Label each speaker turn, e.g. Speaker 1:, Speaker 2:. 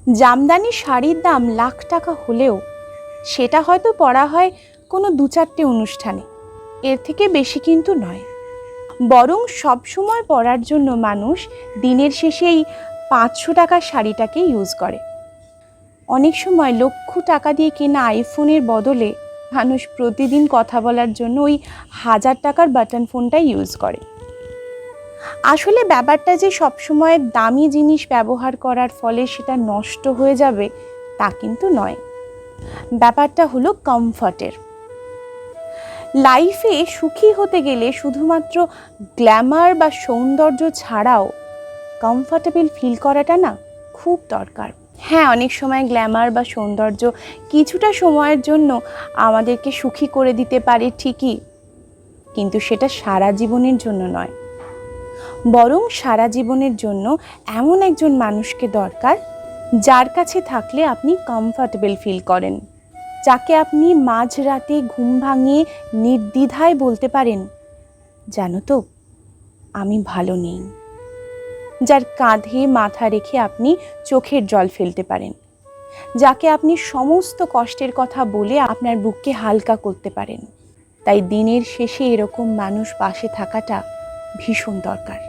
Speaker 1: জামদানি শাড়ির দাম লাখ টাকা হলেও সেটা হয়তো পরা হয় কোনো 2-4টে অনুষ্ঠানে, এর থেকে বেশি কিন্তু নয়। বরং সবসময় পরার জন্য মানুষ দিনের শেষে এই 500 টাকার শাড়িটাকে ইউজ করে। অনেক সময় লক্ষ টাকা দিয়ে কেনা আইফোনের বদলে মানুষ প্রতিদিন কথা বলার জন্য ওই 1000 টাকার বাটন ফোনটাই ইউজ করে। আসলে ব্যাপারটা যে সবসময় দামি জিনিস ব্যবহার করার ফলে সেটা নষ্ট হয়ে যাবে তা কিন্তু নয়। ব্যাপারটা হলো কমফর্টের। লাইফে সুখী হতে গেলে শুধুমাত্র গ্ল্যামার বা সৌন্দর্য ছাড়াও কমফর্টেবল ফিল করাটা না খুব দরকার। হ্যাঁ, অনেক সময় গ্ল্যামার বা সৌন্দর্য কিছুটা সময়ের জন্য আমাদেরকে সুখী করে দিতে পারে ঠিকই, কিন্তু সেটা সারা জীবনের জন্য নয়। বরং সারা জীবনের জন্য এমন একজন মানুষকে দরকার যার কাছে থাকলে আপনি কমফর্টেবল ফিল করেন, যাকে আপনি মাঝরাতে ঘুম ভাঙিয়ে নির্দ্বিধায় বলতে পারেন, জানো তো আমি ভালো নেই। যার কাঁধে মাথা রেখে আপনি চোখের জল ফেলতে পারেন, যাকে আপনি সমস্ত কষ্টের কথা বলে আপনার বুককে হালকা করতে পারেন। তাই দিনের শেষে এরকম মানুষ পাশে থাকাটা ভীষণ দরকার।